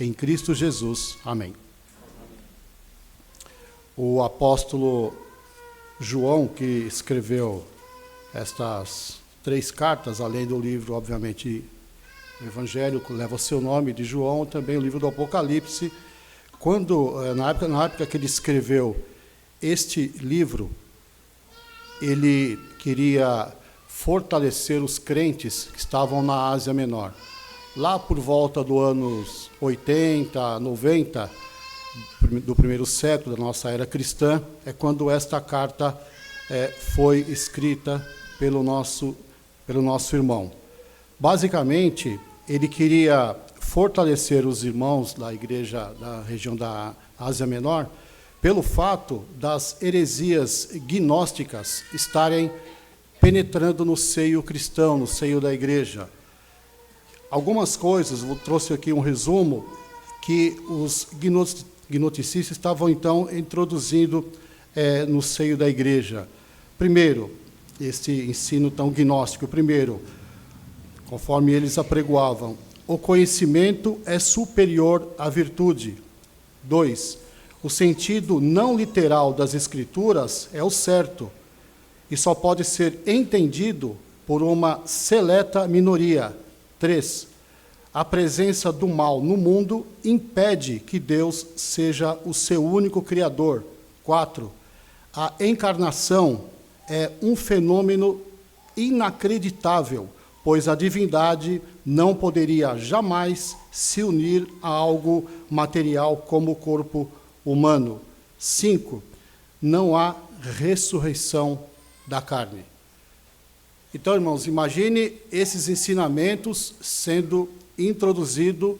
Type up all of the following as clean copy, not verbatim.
em Cristo Jesus. Amém. O apóstolo João, que escreveu estas 3 cartas, além do livro, obviamente, o Evangelho, que leva o seu nome, de João, também o livro do Apocalipse. Na época que ele escreveu este livro, ele queria fortalecer os crentes que estavam na Ásia Menor. Lá por volta dos anos 80, 90, do primeiro século da nossa era cristã, é quando esta carta foi escrita pelo nosso irmão. Basicamente, ele queria fortalecer os irmãos da igreja da região da Ásia Menor pelo fato das heresias gnósticas estarem penetrando no seio cristão, no seio da igreja. Algumas coisas, eu trouxe aqui um resumo, que os gnosticistas estavam, então, introduzindo no seio da igreja. Primeiro, este ensino tão gnóstico. Primeiro, conforme eles apregoavam, o conhecimento é superior à virtude. 2, o sentido não literal das Escrituras é o certo, e só pode ser entendido por uma seleta minoria. 3, a presença do mal no mundo impede que Deus seja o seu único Criador. 4, a encarnação é um fenômeno inacreditável, pois a divindade não poderia jamais se unir a algo material como o corpo humano. 5, não há ressurreição da carne. Então, irmãos, imagine esses ensinamentos sendo introduzidos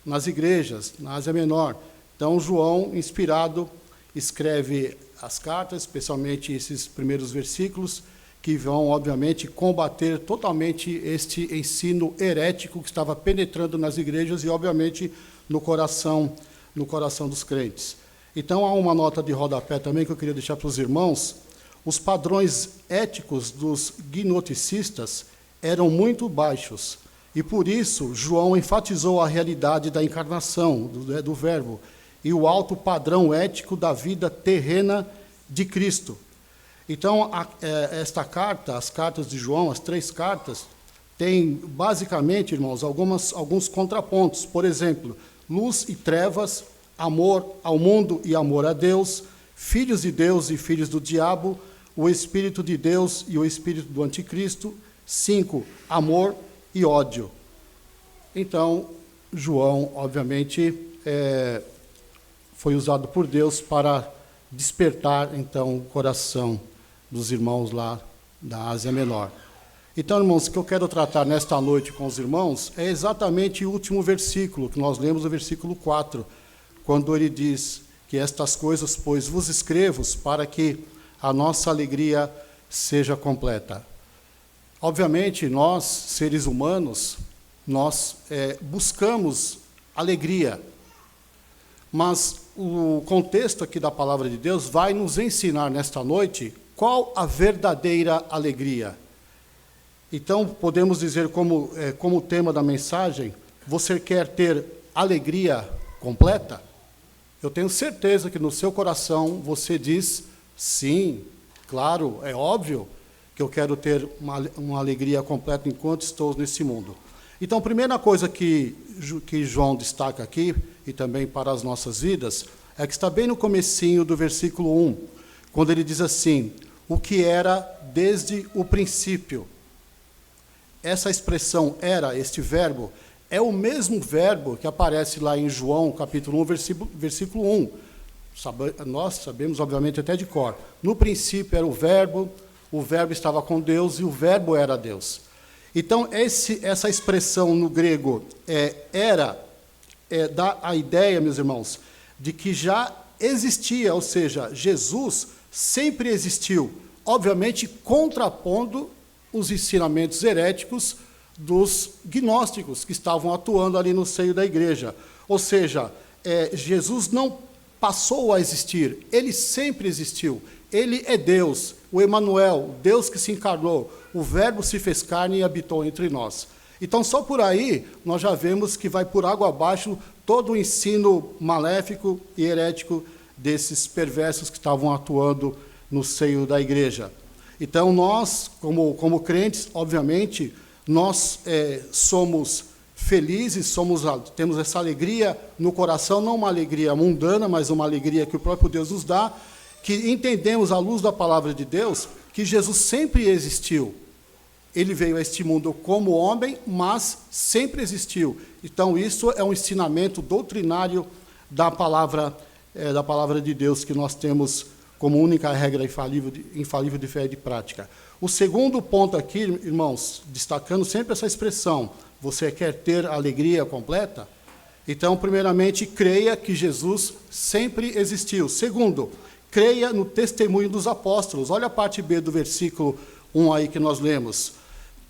nas igrejas, na Ásia Menor. Então, João, inspirado, escreve as cartas, especialmente esses primeiros versículos, que vão, obviamente, combater totalmente este ensino herético que estava penetrando nas igrejas e, obviamente, no coração dos crentes. Então, há uma nota de rodapé também que eu queria deixar para os irmãos. Os padrões éticos dos gnosticistas eram muito baixos, e por isso João enfatizou a realidade da encarnação, do Verbo, e o alto padrão ético da vida terrena de Cristo. Então, esta carta, as cartas de João, as 3 cartas, têm, basicamente, irmãos, alguns contrapontos. Por exemplo, luz e trevas, amor ao mundo e amor a Deus, filhos de Deus e filhos do diabo, o Espírito de Deus e o Espírito do Anticristo. 5, amor e ódio. Então, João, obviamente, foi usado por Deus para despertar, então, o coração dos irmãos lá da Ásia Menor. Então, irmãos, o que eu quero tratar nesta noite com os irmãos é exatamente o último versículo, que nós lemos, o versículo 4, quando ele diz que estas coisas, pois, vos escrevo para que a nossa alegria seja completa. Obviamente, nós, seres humanos, nós buscamos alegria, mas o contexto aqui da palavra de Deus vai nos ensinar nesta noite qual a verdadeira alegria. Então, podemos dizer como tema da mensagem, você quer ter alegria completa? Eu tenho certeza que no seu coração você diz, sim, claro, é óbvio que eu quero ter uma alegria completa enquanto estou nesse mundo. Então, a primeira coisa que João destaca aqui, e também para as nossas vidas, é que está bem no comecinho do versículo 1, quando ele diz assim, o que era desde o princípio. Essa expressão era, este verbo, é o mesmo verbo que aparece lá em João, capítulo 1, versículo 1. Nós sabemos, obviamente, até de cor. No princípio era o verbo estava com Deus e o verbo era Deus. Então, essa expressão no grego dá a ideia, meus irmãos, de que já existia, ou seja, Jesus sempre existiu, obviamente contrapondo os ensinamentos heréticos dos gnósticos que estavam atuando ali no seio da igreja. Ou seja, Jesus não passou a existir, ele sempre existiu. Ele é Deus, o Emanuel, Deus que se encarnou, o Verbo se fez carne e habitou entre nós. Então, só por aí, nós já vemos que vai por água abaixo todo o ensino maléfico e herético desses perversos que estavam atuando no seio da igreja. Então, nós, como crentes, obviamente, nós somos felizes, temos essa alegria no coração, não uma alegria mundana, mas uma alegria que o próprio Deus nos dá, que entendemos, à luz da palavra de Deus, que Jesus sempre existiu. Ele veio a este mundo como homem, mas sempre existiu. Então, isso é um ensinamento doutrinário da palavra de Deus, que nós temos como única regra infalível de fé e de prática. O segundo ponto aqui, irmãos, destacando sempre essa expressão, você quer ter alegria completa? Então, primeiramente, creia que Jesus sempre existiu. Segundo, creia no testemunho dos apóstolos. Olha a parte B do versículo 1 aí que nós lemos.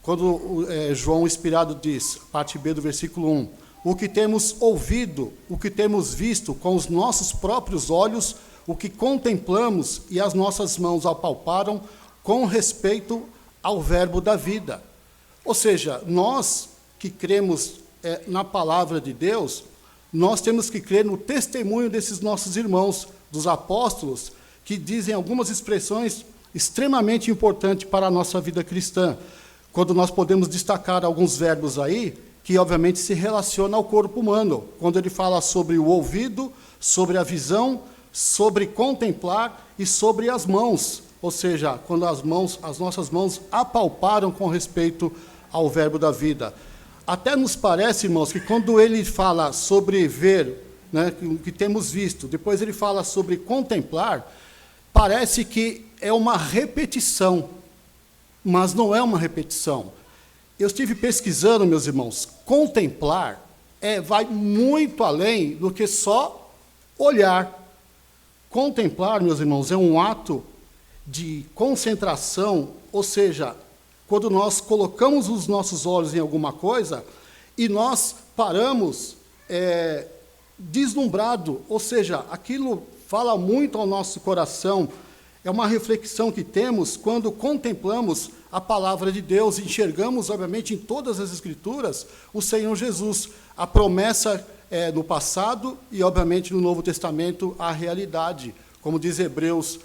Quando João inspirado diz, parte B do versículo 1, o que temos ouvido, o que temos visto com os nossos próprios olhos, o que contemplamos e as nossas mãos apalparam com respeito ao verbo da vida. Ou seja, nós que cremos na palavra de Deus, nós temos que crer no testemunho desses nossos irmãos, dos apóstolos, que dizem algumas expressões extremamente importantes para a nossa vida cristã. Quando nós podemos destacar alguns verbos aí, que obviamente se relacionam ao corpo humano, quando ele fala sobre o ouvido, sobre a visão, sobre contemplar e sobre as mãos, ou seja, quando as nossas mãos apalparam com respeito ao verbo da vida. Até nos parece, irmãos, que quando ele fala sobre ver, né, o que temos visto, depois ele fala sobre contemplar, parece que é uma repetição, mas não é uma repetição. Eu estive pesquisando, meus irmãos, contemplar vai muito além do que só olhar. Contemplar, meus irmãos, é um ato de concentração, ou seja, quando nós colocamos os nossos olhos em alguma coisa e nós paramos deslumbrado, ou seja, aquilo fala muito ao nosso coração, é uma reflexão que temos quando contemplamos a palavra de Deus, enxergamos, obviamente, em todas as Escrituras, o Senhor Jesus, a promessa no passado e, obviamente, no Novo Testamento, a realidade. Como diz Hebreus,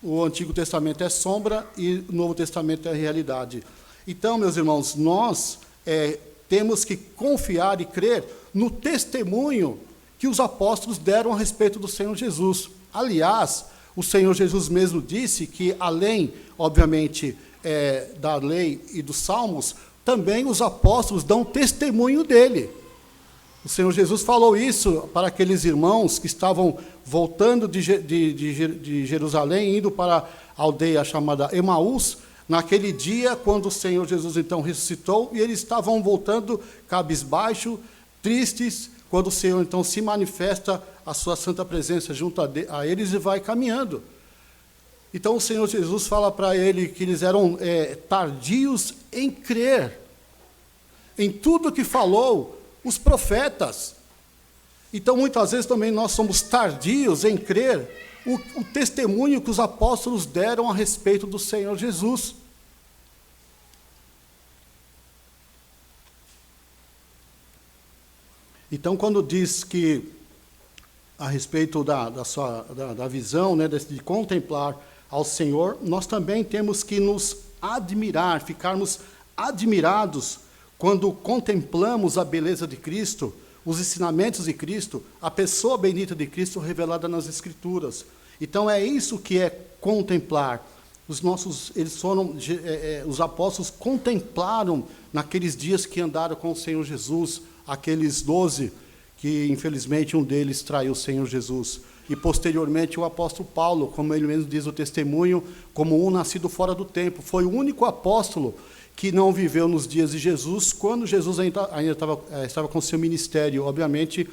o Antigo Testamento é sombra e o Novo Testamento é realidade. Então, meus irmãos, nós temos que confiar e crer no testemunho que os apóstolos deram a respeito do Senhor Jesus. Aliás, o Senhor Jesus mesmo disse que, além, obviamente, da lei e dos salmos, também os apóstolos dão testemunho dele. O Senhor Jesus falou isso para aqueles irmãos que estavam voltando de Jerusalém, indo para a aldeia chamada Emaús, naquele dia, quando o Senhor Jesus, então, ressuscitou, e eles estavam voltando cabisbaixo, tristes, quando o Senhor, então, se manifesta a sua santa presença junto a eles e vai caminhando. Então, o Senhor Jesus fala para ele que eles eram tardios em crer em tudo que falou os profetas. Então, muitas vezes também nós somos tardios em crer o testemunho que os apóstolos deram a respeito do Senhor Jesus. Então, quando diz que, a respeito da visão, né, de contemplar ao Senhor, nós também temos que nos admirar, ficarmos admirados quando contemplamos a beleza de Cristo, os ensinamentos de Cristo, a pessoa bendita de Cristo revelada nas Escrituras. Então, é isso que é contemplar. Os apóstolos contemplaram naqueles dias que andaram com o Senhor Jesus, aqueles 12, que infelizmente um deles traiu o Senhor Jesus. E posteriormente o apóstolo Paulo, como ele mesmo diz o testemunho, como um nascido fora do tempo. Foi o único apóstolo que não viveu nos dias de Jesus, quando Jesus ainda estava com seu ministério. Obviamente,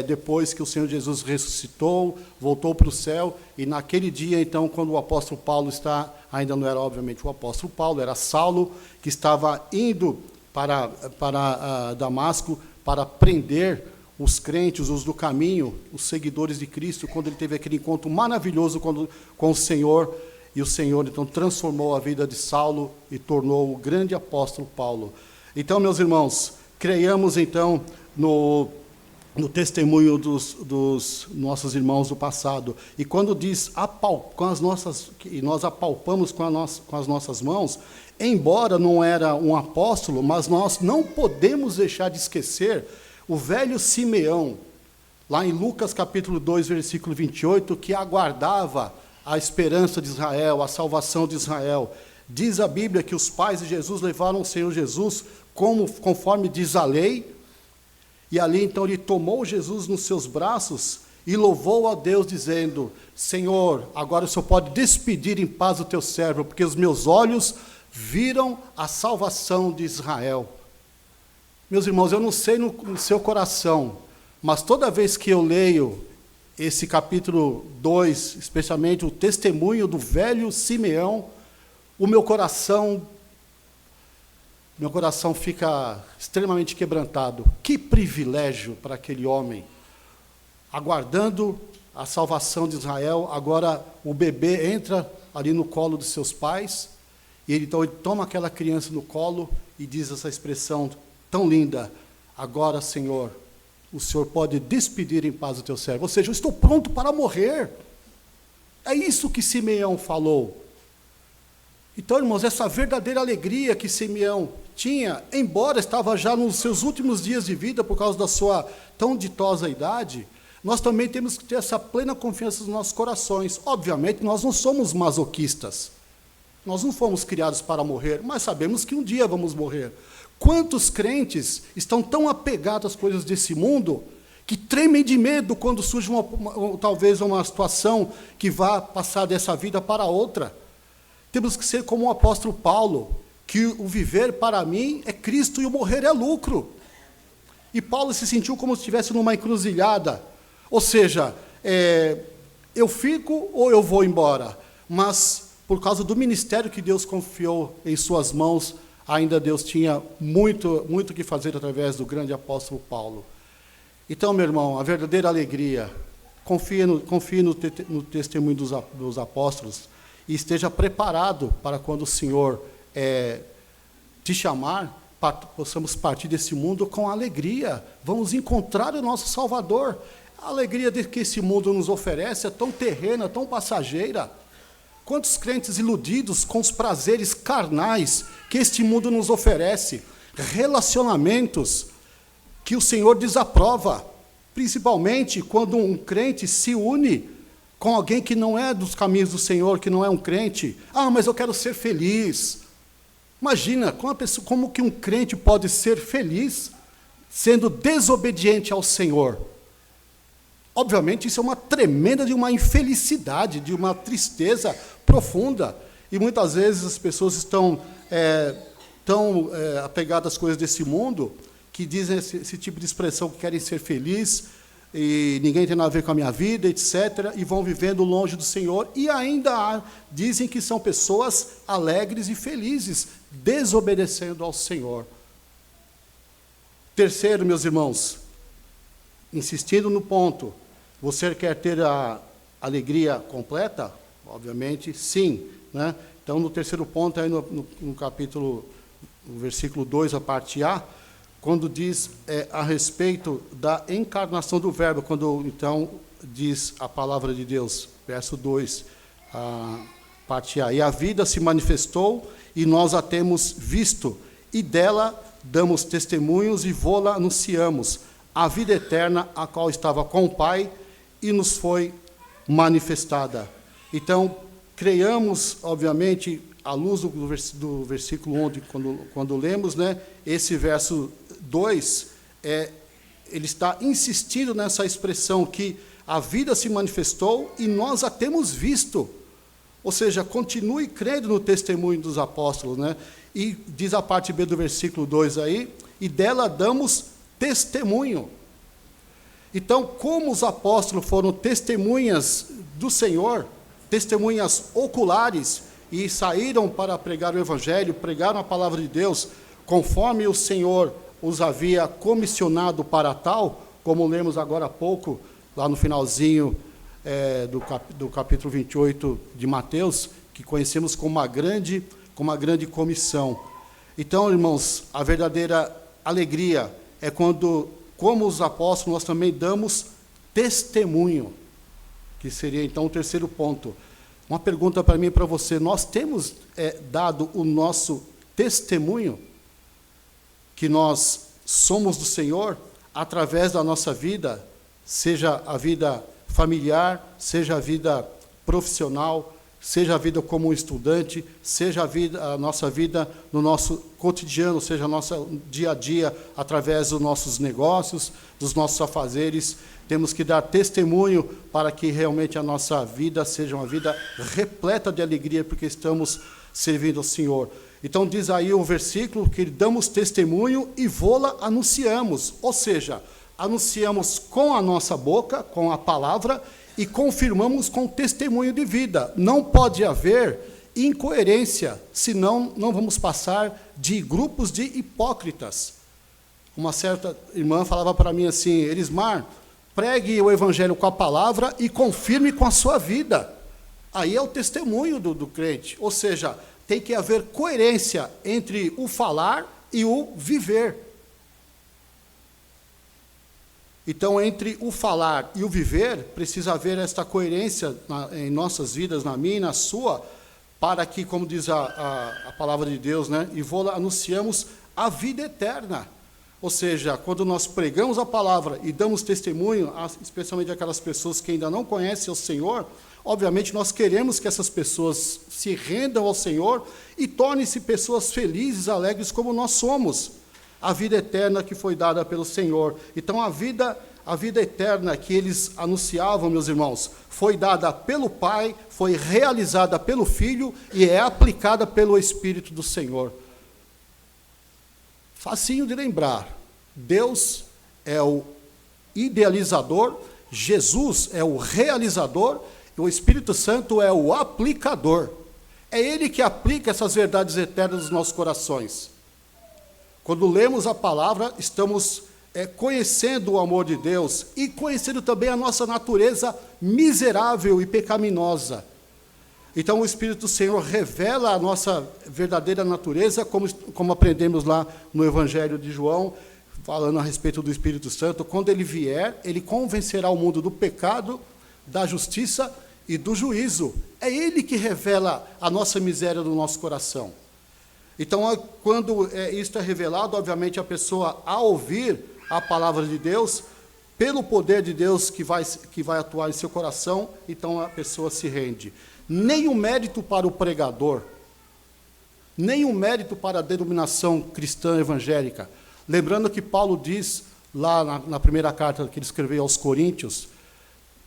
depois que o Senhor Jesus ressuscitou, voltou para o céu, e naquele dia, então, quando o apóstolo Paulo ainda não era, obviamente, o apóstolo Paulo, era Saulo, que estava indo para Damasco para prender os crentes, os do caminho, os seguidores de Cristo, quando ele teve aquele encontro maravilhoso com o Senhor, e o Senhor, então, transformou a vida de Saulo e tornou o grande apóstolo Paulo. Então, meus irmãos, creiamos então no testemunho dos nossos irmãos do passado. E quando diz que nós apalpamos com as nossas mãos, embora não era um apóstolo, mas nós não podemos deixar de esquecer o velho Simeão, lá em Lucas capítulo 2, versículo 28, que aguardava a esperança de Israel, a salvação de Israel. Diz a Bíblia que os pais de Jesus levaram o Senhor Jesus conforme diz a lei, e ali então ele tomou Jesus nos seus braços e louvou a Deus dizendo: Senhor, agora o Senhor pode despedir em paz o teu servo, porque os meus olhos viram a salvação de Israel. Meus irmãos, eu não sei no seu coração, mas toda vez que eu leio esse capítulo 2, especialmente o testemunho do velho Simeão, o meu coração fica extremamente quebrantado. Que privilégio para aquele homem, aguardando a salvação de Israel. Agora o bebê entra ali no colo de seus pais, e então ele toma aquela criança no colo e diz essa expressão tão linda: agora, Senhor, o Senhor pode despedir em paz o teu servo. Ou seja, eu estou pronto para morrer. É isso que Simeão falou. Então, irmãos, essa verdadeira alegria que Simeão tinha, embora estava já nos seus últimos dias de vida, por causa da sua tão ditosa idade, nós também temos que ter essa plena confiança nos nossos corações. Obviamente, nós não somos masoquistas. Nós não fomos criados para morrer, mas sabemos que um dia vamos morrer. Quantos crentes estão tão apegados às coisas desse mundo que tremem de medo quando surge talvez uma situação que vá passar dessa vida para outra? Temos que ser como o apóstolo Paulo, que o viver para mim é Cristo e o morrer é lucro. E Paulo se sentiu como se estivesse numa encruzilhada. Ou seja, eu fico ou eu vou embora. Mas, por causa do ministério que Deus confiou em suas mãos, ainda Deus tinha muito que fazer através do grande apóstolo Paulo. Então, meu irmão, a verdadeira alegria, confie no testemunho dos apóstolos, e esteja preparado para quando o Senhor te chamar, possamos partir desse mundo com alegria. Vamos encontrar o nosso Salvador. A alegria que esse mundo nos oferece é tão terrena, tão passageira. Quantos crentes iludidos com os prazeres carnais que este mundo nos oferece, relacionamentos que o Senhor desaprova, principalmente quando um crente se une com alguém que não é dos caminhos do Senhor, que não é um crente. Ah, mas eu quero ser feliz. Imagina, como que um crente pode ser feliz sendo desobediente ao Senhor? Obviamente, isso é uma tremenda de uma infelicidade, de uma tristeza profunda. E muitas vezes as pessoas estão tão apegadas às coisas desse mundo, que dizem esse tipo de expressão, que querem ser felizes, e ninguém tem nada a ver com a minha vida, etc., e vão vivendo longe do Senhor, e ainda dizem que são pessoas alegres e felizes, desobedecendo ao Senhor. Terceiro, meus irmãos, insistindo no ponto, você quer ter a alegria completa? Obviamente, sim, né? Então, no terceiro ponto, aí no capítulo, no versículo 2, a parte A, quando diz a respeito da encarnação do Verbo, quando, então, diz a palavra de Deus, verso 2, parte A, e a vida se manifestou, e nós a temos visto, e dela damos testemunhos e vô-la anunciamos, a vida eterna, a qual estava com o Pai, e nos foi manifestada. Então, creiamos, obviamente, à luz do versículo 11, quando lemos, né, esse verso 2, ele está insistindo nessa expressão que a vida se manifestou e nós a temos visto. Ou seja, continue crendo no testemunho dos apóstolos, né? E diz a parte B do versículo 2 aí, e dela damos testemunho. Então, como os apóstolos foram testemunhas do Senhor, testemunhas oculares, e saíram para pregar o Evangelho, pregaram a palavra de Deus, conforme o Senhor os havia comissionado para tal, como lemos agora há pouco, lá no finalzinho do capítulo 28 de Mateus, que conhecemos como uma grande comissão. Então, irmãos, a verdadeira alegria é quando, como os apóstolos, nós também damos testemunho, que seria então o terceiro ponto. Uma pergunta para mim e para você: nós temos dado o nosso testemunho que nós somos do Senhor através da nossa vida, seja a vida familiar, seja a vida profissional, seja a vida como um estudante, seja a nossa vida no nosso cotidiano, seja o nosso dia a dia, através dos nossos negócios, dos nossos afazeres. Temos que dar testemunho para que realmente a nossa vida seja uma vida repleta de alegria, porque estamos servindo ao Senhor. Então diz aí o versículo que damos testemunho e vô-la anunciamos, ou seja, anunciamos com a nossa boca, com a palavra, e confirmamos com testemunho de vida. Não pode haver incoerência, senão não vamos passar de grupos de hipócritas. Uma certa irmã falava para mim assim: Elismar, pregue o evangelho com a palavra e confirme com a sua vida. Aí é o testemunho do crente, ou seja, tem que haver coerência entre o falar e o viver. Então, entre o falar e o viver, precisa haver esta coerência em nossas vidas, na minha e na sua, para que, como diz a palavra de Deus, né, e anunciamos a vida eterna. Ou seja, quando nós pregamos a palavra e damos testemunho, especialmente aquelas pessoas que ainda não conhecem o Senhor, obviamente nós queremos que essas pessoas se rendam ao Senhor e tornem-se pessoas felizes, alegres, como nós somos. A vida eterna que foi dada pelo Senhor. Então, a vida eterna que eles anunciavam, meus irmãos, foi dada pelo Pai, foi realizada pelo Filho e é aplicada pelo Espírito do Senhor. Facinho de lembrar. Deus é o idealizador, Jesus é o realizador e o Espírito Santo é o aplicador. É Ele que aplica essas verdades eternas nos nossos corações. Quando lemos a palavra, estamos conhecendo o amor de Deus e conhecendo também a nossa natureza miserável e pecaminosa. Então, o Espírito do Senhor revela a nossa verdadeira natureza, como aprendemos lá no Evangelho de João, falando a respeito do Espírito Santo. Quando ele vier, ele convencerá o mundo do pecado, da justiça e do juízo. É ele que revela a nossa miséria do nosso coração. Então, quando isto é revelado, obviamente a pessoa, ao ouvir a palavra de Deus, pelo poder de Deus que vai atuar em seu coração, então a pessoa se rende. Nem o mérito para o pregador, nem o mérito para a denominação cristã evangélica. Lembrando que Paulo diz, lá na primeira carta que ele escreveu aos Coríntios,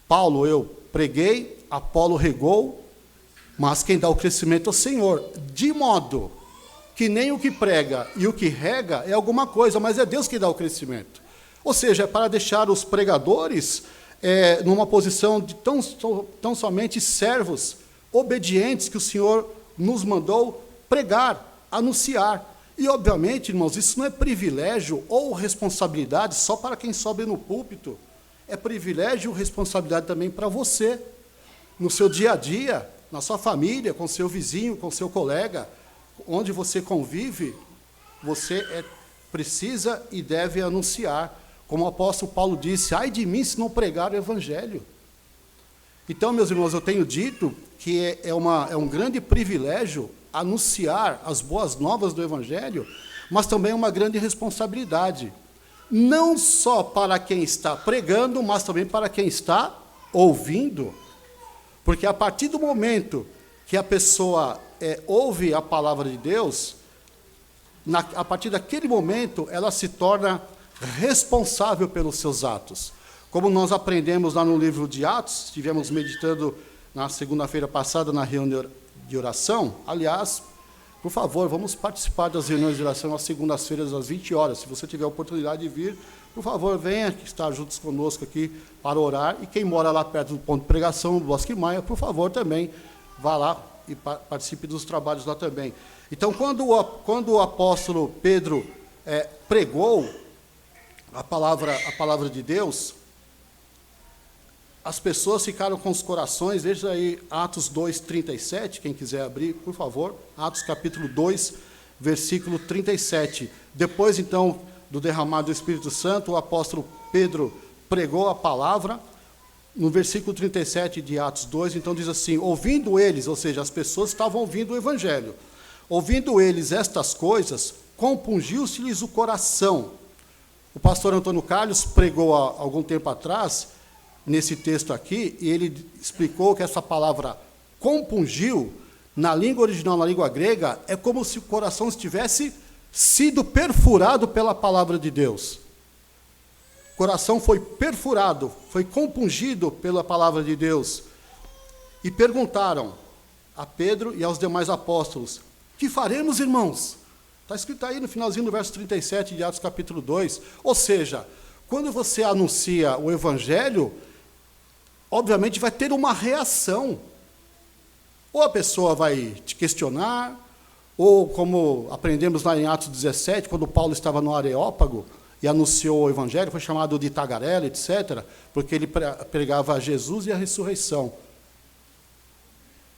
Paulo, eu preguei, Apolo regou, mas quem dá o crescimento é o Senhor, de modo que nem o que prega e o que rega é alguma coisa, mas é Deus que dá o crescimento. Ou seja, é para deixar os pregadores numa posição de tão somente servos, obedientes, que o Senhor nos mandou pregar, anunciar. E, obviamente, irmãos, isso não é privilégio ou responsabilidade só para quem sobe no púlpito. É privilégio e responsabilidade também para você, no seu dia a dia, na sua família, com seu vizinho, com seu colega, onde você convive, você precisa e deve anunciar. Como o apóstolo Paulo disse, ai de mim se não pregar o Evangelho. Então, meus irmãos, eu tenho dito que é um grande privilégio anunciar as boas novas do Evangelho, mas também é uma grande responsabilidade. Não só para quem está pregando, mas também para quem está ouvindo. Porque a partir do momento que a pessoa ouve a palavra de Deus, a partir daquele momento, ela se torna responsável pelos seus atos. Como nós aprendemos lá no livro de Atos, estivemos meditando na segunda-feira passada na reunião de oração. Aliás, por favor, vamos participar das reuniões de oração às segundas-feiras às 20 horas. Se você tiver a oportunidade de vir, por favor, venha estar juntos conosco aqui para orar. E quem mora lá perto do ponto de pregação, do Bosque Maia, por favor, também vá lá e participe dos trabalhos lá também. Então, quando o apóstolo Pedro pregou a palavra de Deus, as pessoas ficaram com os corações, veja aí Atos 2:37, quem quiser abrir, por favor, Atos capítulo 2, versículo 37. Depois, então, do derramar do Espírito Santo, o apóstolo Pedro pregou a palavra. No versículo 37 de Atos 2, então diz assim: ouvindo eles, ou seja, as pessoas estavam ouvindo o Evangelho, ouvindo eles estas coisas, compungiu-se-lhes o coração. O pastor Antônio Carlos pregou há algum tempo atrás, nesse texto aqui, e ele explicou que essa palavra compungiu, na língua original, na língua grega, é como se o coração estivesse sido perfurado pela palavra de Deus. O coração foi perfurado, foi compungido pela palavra de Deus. E perguntaram a Pedro e aos demais apóstolos: que faremos, irmãos? Está escrito aí no finalzinho do verso 37 de Atos capítulo 2. Ou seja, quando você anuncia o Evangelho, obviamente vai ter uma reação. Ou a pessoa vai te questionar, ou como aprendemos lá em Atos 17, quando Paulo estava no Areópago e anunciou o Evangelho, foi chamado de tagarela, etc., porque ele pregava Jesus e a ressurreição.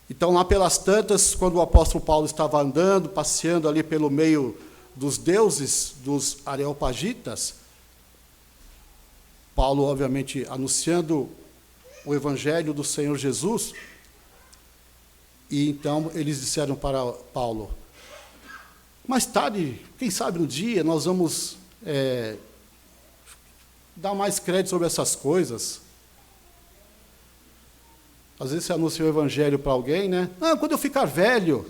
Então, lá pelas tantas, quando o apóstolo Paulo estava andando, passeando ali pelo meio dos deuses, dos areopagitas, Paulo, obviamente, anunciando o Evangelho do Senhor Jesus, e então eles disseram para Paulo: mais tarde, quem sabe no dia, nós vamos dar mais crédito sobre essas coisas. Às vezes você anuncia o Evangelho para alguém, né? Ah, quando eu ficar velho.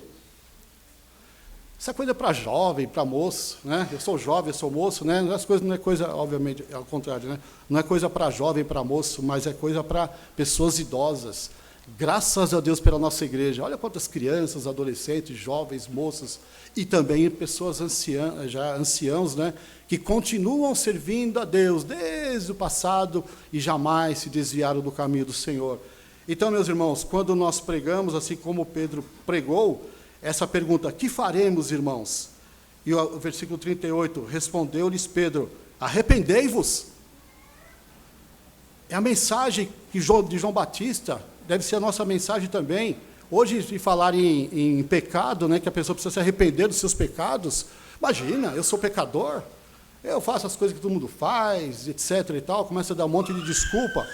Essa coisa é para jovem, para moço, né? Eu sou jovem, eu sou moço, né? As coisas não é coisa, obviamente, ao contrário, né? Não é coisa para jovem, para moço, mas é coisa para pessoas idosas. Graças a Deus pela nossa igreja. Olha quantas crianças, adolescentes, jovens, moças e também pessoas anciãos, né? Que continuam servindo a Deus desde o passado e jamais se desviaram do caminho do Senhor. Então, meus irmãos, quando nós pregamos, assim como Pedro pregou, essa pergunta: que faremos, irmãos? E o versículo 38, respondeu-lhes Pedro: arrependei-vos. É a mensagem de João Batista, deve ser a nossa mensagem também. Hoje, de falar em pecado, né, que a pessoa precisa se arrepender dos seus pecados, imagina, eu sou pecador, eu faço as coisas que todo mundo faz, etc. e tal, começa a dar um monte de desculpa.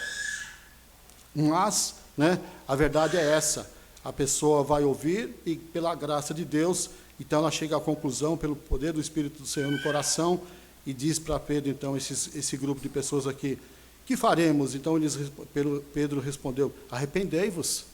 Mas, né, a verdade é essa: a pessoa vai ouvir e, pela graça de Deus, então ela chega à conclusão, pelo poder do Espírito do Senhor no coração, e diz para Pedro, então, esse grupo de pessoas aqui: que faremos? Então Pedro respondeu: arrependei-vos,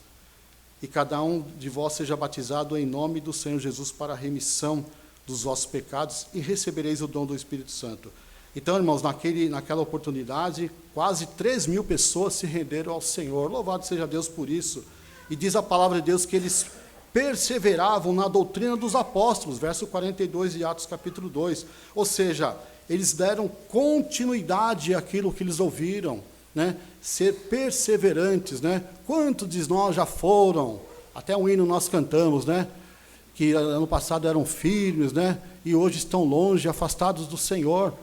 e cada um de vós seja batizado em nome do Senhor Jesus para a remissão dos vossos pecados, e recebereis o dom do Espírito Santo. Então, irmãos, naquela oportunidade, quase 3.000 pessoas se renderam ao Senhor. Louvado seja Deus por isso. E diz a palavra de Deus que eles perseveravam na doutrina dos apóstolos, verso 42 de Atos capítulo 2. Ou seja, eles deram continuidade àquilo que eles ouviram, né? Ser perseverantes, né? Quantos de nós já foram, até um hino nós cantamos, né? Que ano passado eram firmes, né? E hoje estão longe, afastados do Senhor.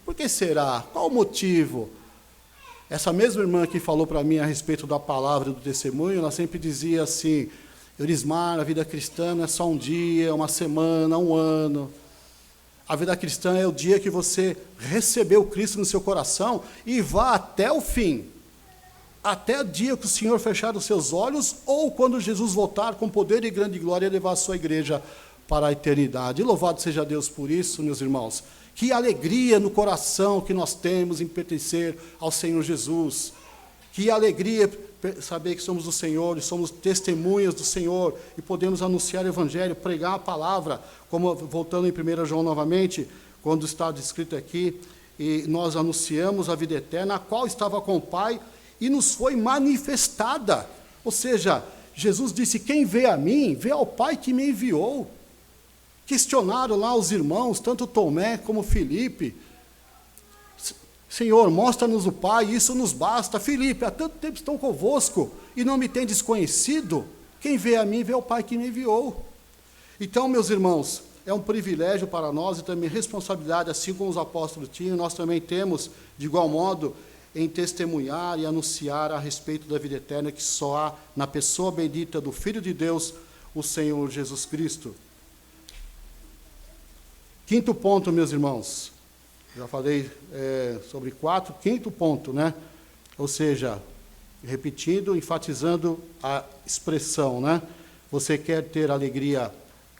Por que será? Qual o motivo? Essa mesma irmã que falou para mim a respeito da palavra do testemunho, ela sempre dizia assim: Eurismar, a vida cristã não é só um dia, uma semana, um ano. A vida cristã é o dia que você recebeu Cristo no seu coração e vá até o fim. Até o dia que o Senhor fechar os seus olhos, ou quando Jesus voltar com poder e grande glória e levar a sua igreja para a eternidade. E louvado seja Deus por isso, meus irmãos. Que alegria no coração que nós temos em pertencer ao Senhor Jesus. Que alegria saber que somos do Senhor e somos testemunhas do Senhor e podemos anunciar o Evangelho, pregar a palavra, como voltando em 1 João novamente, quando está descrito aqui, e nós anunciamos a vida eterna, a qual estava com o Pai e nos foi manifestada. Ou seja, Jesus disse: quem vê a mim, vê ao Pai que me enviou. Questionaram lá os irmãos, tanto Tomé como Filipe: Senhor, mostra-nos o Pai, isso nos basta. Filipe, há tanto tempo estão convosco e não me tendes conhecido? Quem vê a mim, vê o Pai que me enviou. Então, meus irmãos, é um privilégio para nós e também responsabilidade, assim como os apóstolos tinham, nós também temos, de igual modo, em testemunhar e anunciar a respeito da vida eterna que só há na pessoa bendita do Filho de Deus, o Senhor Jesus Cristo. Quinto ponto, meus irmãos. Já falei sobre 4, quinto ponto, né? Ou seja, repetindo, enfatizando a expressão, né? Você quer ter alegria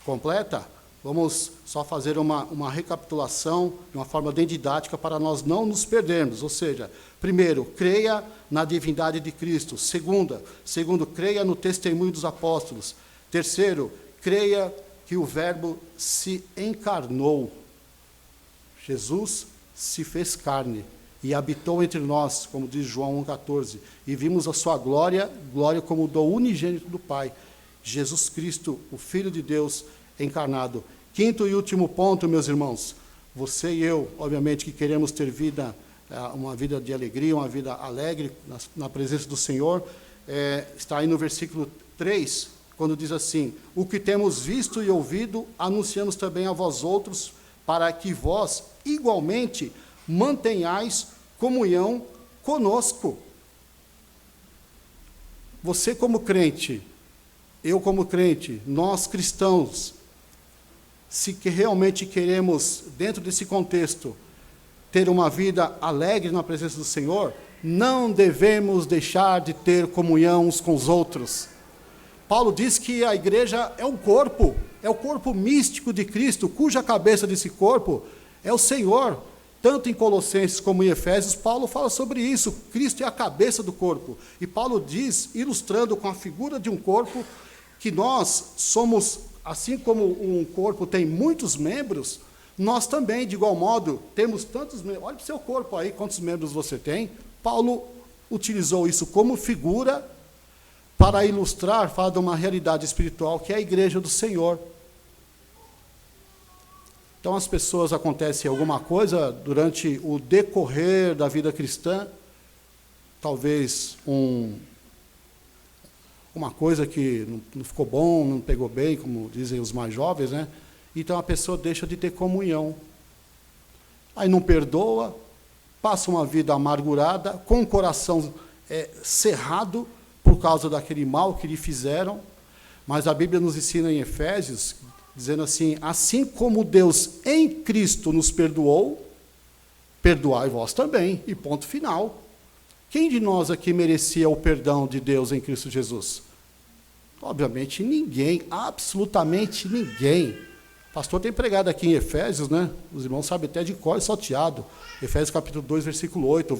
completa? Vamos só fazer uma recapitulação de uma forma bem didática para nós não nos perdermos. Ou seja, primeiro, creia na divindade de Cristo. Segundo, creia no testemunho dos apóstolos. Terceiro, creia que o Verbo se encarnou. Jesus se fez carne e habitou entre nós, como diz João 1,14, e vimos a sua glória como do unigênito do Pai, Jesus Cristo, o Filho de Deus encarnado. Quinto e último ponto, meus irmãos, você e eu, obviamente, que queremos ter uma vida de alegria, uma vida alegre na presença do Senhor, está aí no versículo 3, quando diz assim: o que temos visto e ouvido, anunciamos também a vós outros, para que vós, igualmente, mantenhais comunhão conosco. Você como crente, eu como crente, nós cristãos, se que realmente queremos, dentro desse contexto, ter uma vida alegre na presença do Senhor, não devemos deixar de ter comunhão uns com os outros. Paulo diz que a igreja é o corpo místico de Cristo, cuja cabeça desse corpo é o Senhor. Tanto em Colossenses como em Efésios, Paulo fala sobre isso. Cristo é a cabeça do corpo. E Paulo diz, ilustrando com a figura de um corpo, que nós somos, assim como um corpo tem muitos membros, nós também, de igual modo, temos tantos membros. Olha para o seu corpo aí, quantos membros você tem. Paulo utilizou isso como figura para ilustrar, falar de uma realidade espiritual, que é a igreja do Senhor. Então, as pessoas, acontece alguma coisa durante o decorrer da vida cristã, talvez uma coisa que não ficou bom, não pegou bem, como dizem os mais jovens, né? Então, a pessoa deixa de ter comunhão. Aí não perdoa, passa uma vida amargurada, com o coração cerrado, por causa daquele mal que lhe fizeram. Mas a Bíblia nos ensina em Efésios, dizendo assim: assim como Deus em Cristo nos perdoou, perdoai vós também, e ponto final. Quem de nós aqui merecia o perdão de Deus em Cristo Jesus? Obviamente ninguém, absolutamente ninguém. O pastor tem pregado aqui em Efésios, né? Os irmãos sabem até de cor e salteado. Efésios capítulo 2, versículo 8,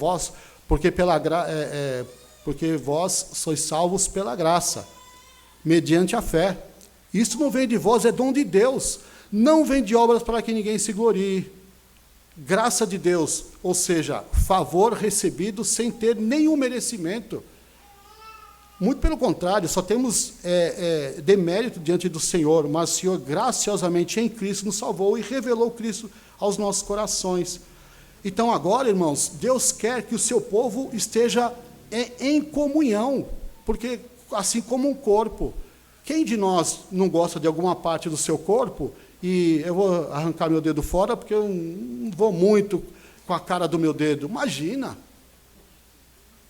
porque vós sois salvos pela graça, mediante a fé. Isso não vem de vós, é dom de Deus. Não vem de obras para que ninguém se glorie. Graça de Deus, ou seja, favor recebido sem ter nenhum merecimento. Muito pelo contrário, só temos demérito diante do Senhor, mas o Senhor graciosamente em Cristo nos salvou e revelou Cristo aos nossos corações. Então agora, irmãos, Deus quer que o seu povo esteja em comunhão, porque assim como um corpo, quem de nós não gosta de alguma parte do seu corpo, e eu vou arrancar meu dedo fora, porque eu não vou muito com a cara do meu dedo. Imagina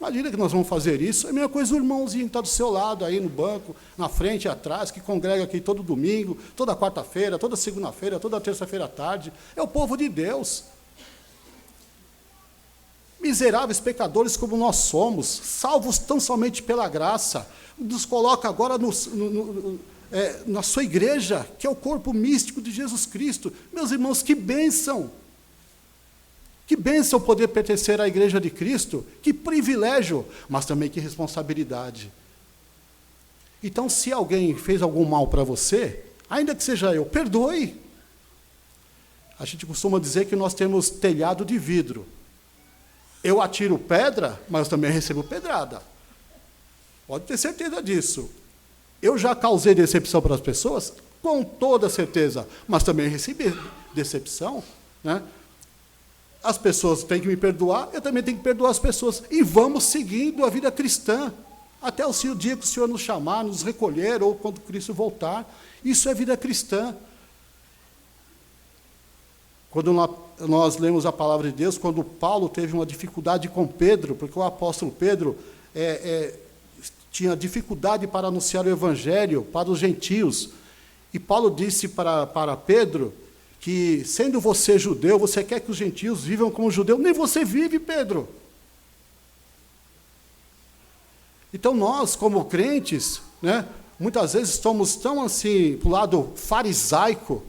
que nós vamos fazer isso. É a mesma coisa o irmãozinho que está do seu lado, aí no banco, na frente e atrás, que congrega aqui todo domingo, toda quarta-feira, toda segunda-feira, toda terça-feira à tarde. É o povo de Deus. Miseráveis pecadores como nós somos, salvos tão somente pela graça, nos coloca agora na sua igreja, que é o corpo místico de Jesus Cristo. Meus irmãos, que bênção! Que bênção poder pertencer à igreja de Cristo, que privilégio, mas também que responsabilidade. Então, se alguém fez algum mal para você, ainda que seja eu, perdoe. A gente costuma dizer que nós temos telhado de vidro. Eu atiro pedra, mas eu também recebo pedrada. Pode ter certeza disso. Eu já causei decepção para as pessoas? Com toda certeza, mas também recebi decepção, né? As pessoas têm que me perdoar, eu também tenho que perdoar as pessoas. E vamos seguindo a vida cristã, até o dia que o Senhor nos chamar, nos recolher, ou quando Cristo voltar. Isso é vida cristã. Quando nós lemos a palavra de Deus, quando Paulo teve uma dificuldade com Pedro, porque o apóstolo Pedro tinha dificuldade para anunciar o evangelho para os gentios, e Paulo disse para Pedro que, sendo você judeu, você quer que os gentios vivam como judeu, nem você vive, Pedro. Então nós, como crentes, né, muitas vezes estamos tão assim, para o lado farisaico,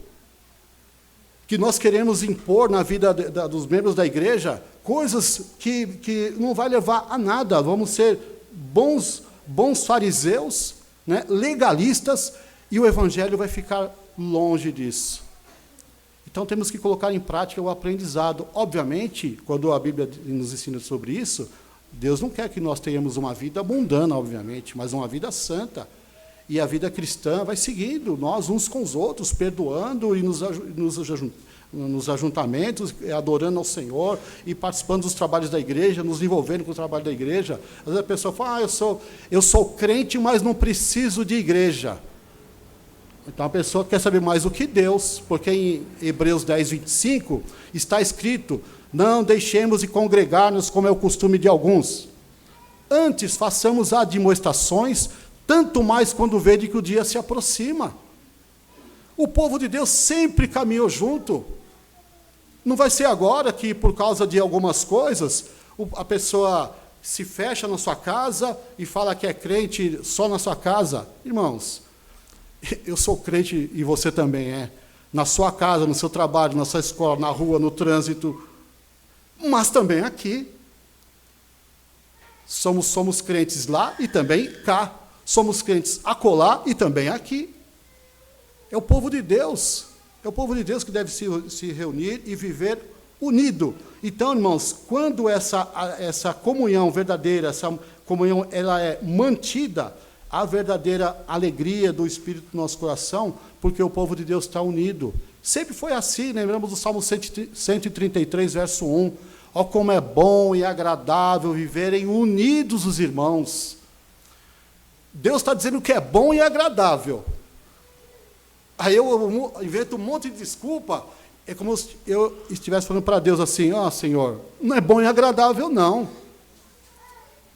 que nós queremos impor na vida dos membros da igreja coisas que não vai levar a nada. Vamos ser bons fariseus, né, legalistas, e o evangelho vai ficar longe disso. Então temos que colocar em prática o aprendizado. Obviamente, quando a Bíblia nos ensina sobre isso, Deus não quer que nós tenhamos uma vida mundana, obviamente, mas uma vida santa. E a vida cristã vai seguindo, nós uns com os outros, perdoando e nos ajuntamentos, adorando ao Senhor e participando dos trabalhos da igreja, nos envolvendo com o trabalho da igreja. Às vezes a pessoa fala, eu sou crente, mas não preciso de igreja. Então a pessoa quer saber mais do que Deus, porque em Hebreus 10, 25, está escrito, não deixemos de congregar-nos como é o costume de alguns. Antes façamos admoestações, tanto mais quando vede que o dia se aproxima. O povo de Deus sempre caminhou junto. Não vai ser agora que, por causa de algumas coisas, a pessoa se fecha na sua casa e fala que é crente só na sua casa. Irmãos, eu sou crente e você também é. Na sua casa, no seu trabalho, na sua escola, na rua, no trânsito, mas também aqui. Somos crentes lá e também cá. Somos crentes acolá e também aqui. É o povo de Deus. É o povo de Deus que deve se reunir e viver unido. Então, irmãos, quando essa comunhão verdadeira, essa comunhão ela é mantida, a verdadeira alegria do Espírito no nosso coração, porque o povo de Deus está unido. Sempre foi assim, lembramos do Salmo 133, verso 1. Ó, como é bom e agradável viverem unidos os irmãos. Deus está dizendo que é bom e agradável. Aí eu invento um monte de desculpa, é como se eu estivesse falando para Deus assim, Senhor, não é bom e agradável, não.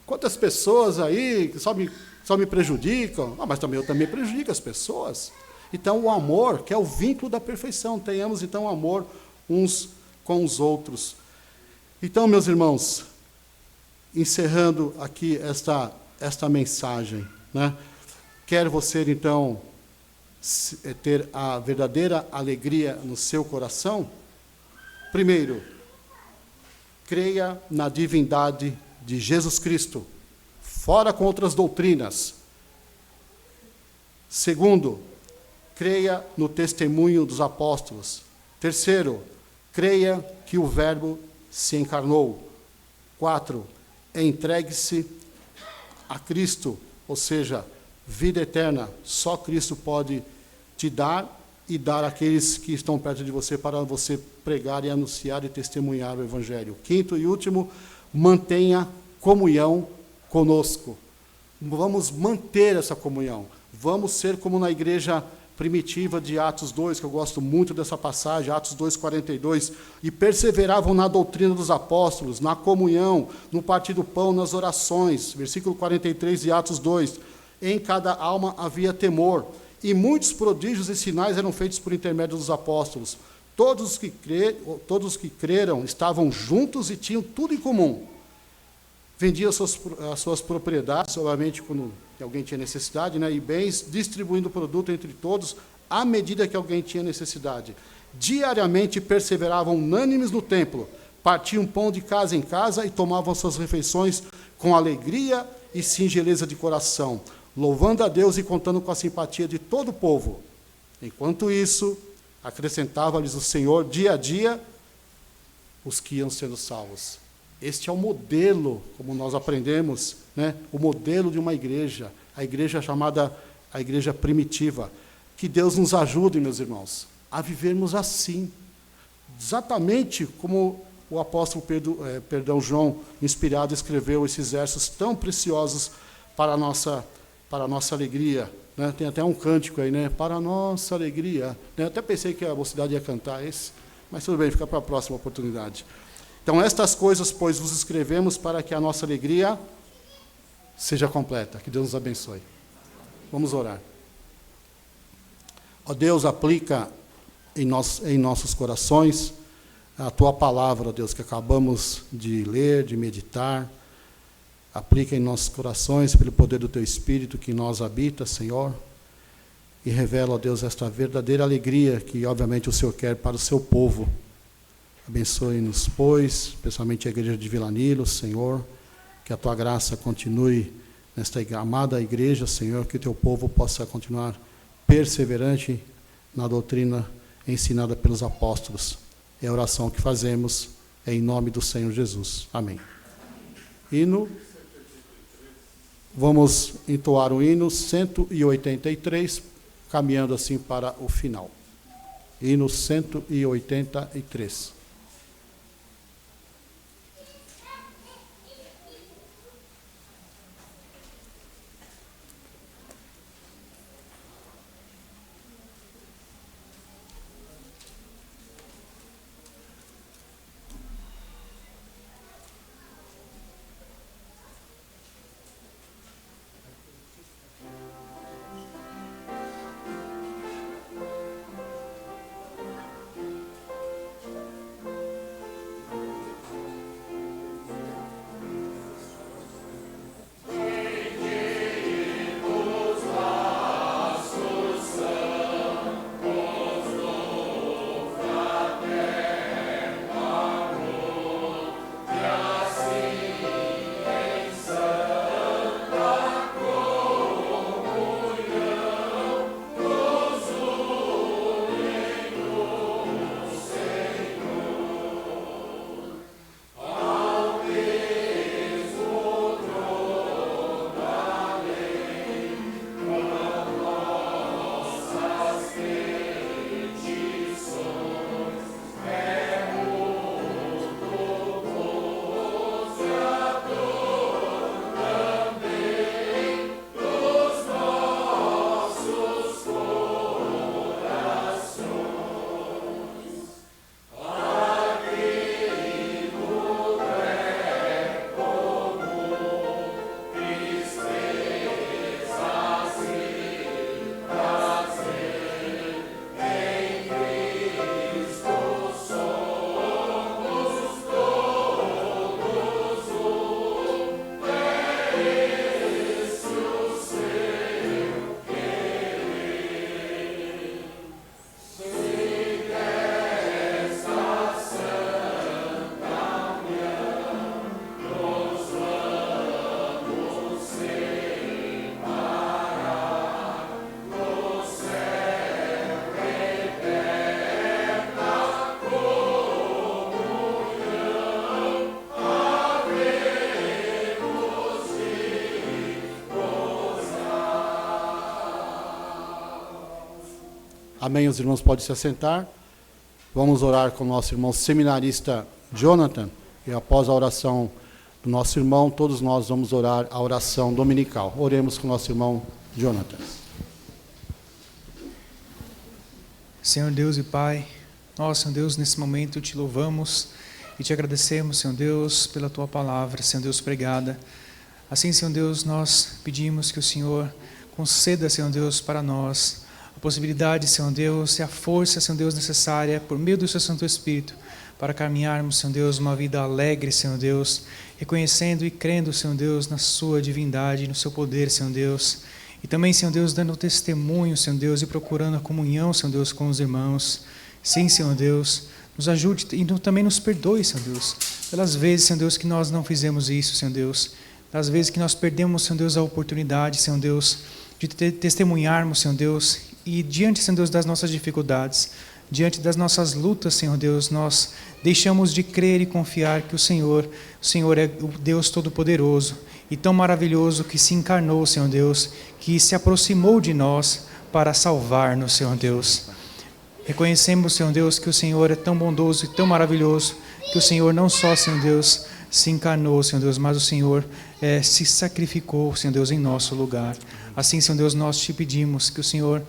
Quantas pessoas aí que só me prejudicam, mas também eu também prejudico as pessoas. Então, o amor, que é o vínculo da perfeição, tenhamos, então, amor uns com os outros. Então, meus irmãos, encerrando aqui esta mensagem, né? Quer você, então, ter a verdadeira alegria no seu coração? Primeiro, creia na divindade de Jesus Cristo, fora com outras doutrinas. Segundo, creia no testemunho dos apóstolos. Terceiro, creia que o Verbo se encarnou. 4, entregue-se a Cristo, ou seja, vida eterna. Só Cristo pode te dar e dar àqueles que estão perto de você para você pregar e anunciar e testemunhar o Evangelho. Quinto e último, mantenha comunhão conosco. Vamos manter essa comunhão. Vamos ser como na igreja primitiva de Atos 2, que eu gosto muito dessa passagem, Atos 2:42, e perseveravam na doutrina dos apóstolos, na comunhão, no partir do pão, nas orações. Versículo 43 de Atos 2. Em cada alma havia temor, e muitos prodígios e sinais eram feitos por intermédio dos apóstolos. Todos os que creram estavam juntos e tinham tudo em comum. Vendiam as suas propriedades, obviamente, quando alguém tinha necessidade, né, e bens, distribuindo o produto entre todos, à medida que alguém tinha necessidade. Diariamente perseveravam unânimes no templo, partiam pão de casa em casa e tomavam suas refeições com alegria e singeleza de coração, louvando a Deus e contando com a simpatia de todo o povo. Enquanto isso, acrescentava-lhes o Senhor, dia a dia, os que iam sendo salvos. Este é o modelo, como nós aprendemos, né? O modelo de uma igreja, a igreja chamada a igreja primitiva. Que Deus nos ajude, meus irmãos, a vivermos assim, exatamente como o apóstolo João, inspirado, escreveu esses versos tão preciosos para a nossa alegria. Né? Tem até um cântico aí, né? Para a nossa alegria. Eu até pensei que a mocidade ia cantar esse, mas tudo bem, fica para a próxima oportunidade. Então, estas coisas, pois, vos escrevemos para que a nossa alegria seja completa. Que Deus nos abençoe. Vamos orar. Ó Deus, aplica em nossos corações a Tua palavra, ó Deus, que acabamos de ler, de meditar. Aplica em nossos corações, pelo poder do Teu Espírito que em nós habita, Senhor, e revela, ó Deus, esta verdadeira alegria que, obviamente, o Senhor quer para o Seu povo. Abençoe-nos, pois, especialmente a igreja de Vila Nilo, Senhor, que a Tua graça continue nesta amada igreja, Senhor, que o Teu povo possa continuar perseverante na doutrina ensinada pelos apóstolos. É a oração que fazemos em nome do Senhor Jesus. Amém. Hino. Vamos entoar o hino 183, caminhando assim para o final. Hino 183. Amém, os irmãos podem se assentar. Vamos orar com o nosso irmão seminarista Jonathan, e após a oração do nosso irmão, todos nós vamos orar a oração dominical. Oremos com o nosso irmão Jonathan. Senhor Deus e Pai, nós, Senhor Deus, nesse momento te louvamos e te agradecemos, Senhor Deus, pela Tua palavra, Senhor Deus, pregada. Assim, Senhor Deus, nós pedimos que o Senhor conceda, Senhor Deus, para nós a possibilidade, Senhor Deus, e a força, Senhor Deus, necessária, por meio do Seu Santo Espírito, para caminharmos, Senhor Deus, uma vida alegre, Senhor Deus, reconhecendo e crendo, Senhor Deus, na Sua divindade, no Seu poder, Senhor Deus, e também, Senhor Deus, dando testemunho, Senhor Deus, e procurando a comunhão, Senhor Deus, com os irmãos. Sim, Senhor Deus, nos ajude e também nos perdoe, Senhor Deus, pelas vezes, Senhor Deus, que nós não fizemos isso, Senhor Deus, das vezes que nós perdemos, Senhor Deus, a oportunidade, Senhor Deus, de testemunharmos, Senhor Deus, e diante, Senhor Deus, das nossas dificuldades, diante das nossas lutas, Senhor Deus, nós deixamos de crer e confiar que o Senhor é o Deus Todo-Poderoso e tão maravilhoso que se encarnou, Senhor Deus, que se aproximou de nós para salvar-nos, Senhor Deus. Reconhecemos, Senhor Deus, que o Senhor é tão bondoso e tão maravilhoso, que o Senhor não só, Senhor Deus, se encarnou, Senhor Deus, mas o Senhor se sacrificou, Senhor Deus, em nosso lugar. Assim, Senhor Deus, nós te pedimos que o Senhor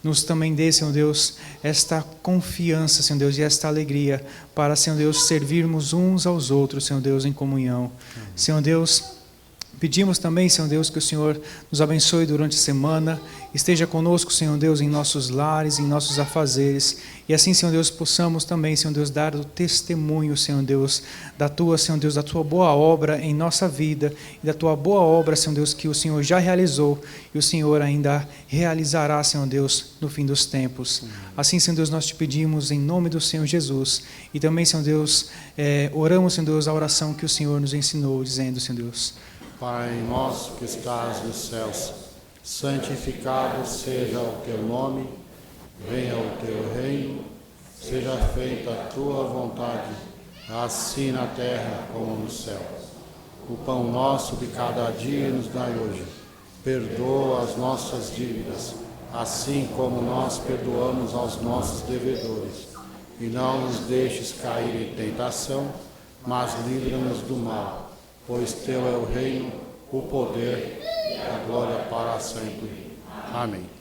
nos também dê, Senhor Deus, esta confiança, Senhor Deus, e esta alegria para, Senhor Deus, servirmos uns aos outros, Senhor Deus, em comunhão. Senhor Deus, Pedimos também, Senhor Deus, que o Senhor nos abençoe durante a semana, esteja conosco, Senhor Deus, em nossos lares, em nossos afazeres, e assim, Senhor Deus, possamos também, Senhor Deus, dar o testemunho, Senhor Deus, Senhor Deus, da tua boa obra em nossa vida, e da tua boa obra, Senhor Deus, que o Senhor já realizou, e o Senhor ainda realizará, Senhor Deus, no fim dos tempos. Assim, Senhor Deus, nós te pedimos em nome do Senhor Jesus, e também, Senhor Deus, oramos, Senhor Deus, a oração que o Senhor nos ensinou, dizendo, Senhor Deus: Pai nosso que estás nos céus, santificado seja o teu nome, venha o teu reino, seja feita a tua vontade, assim na terra como no céu. O pão nosso de cada dia nos dai hoje, perdoa as nossas dívidas, assim como nós perdoamos aos nossos devedores, e não nos deixes cair em tentação, mas livra-nos do mal. Pois teu é o reino, o poder e a glória para sempre. Amém.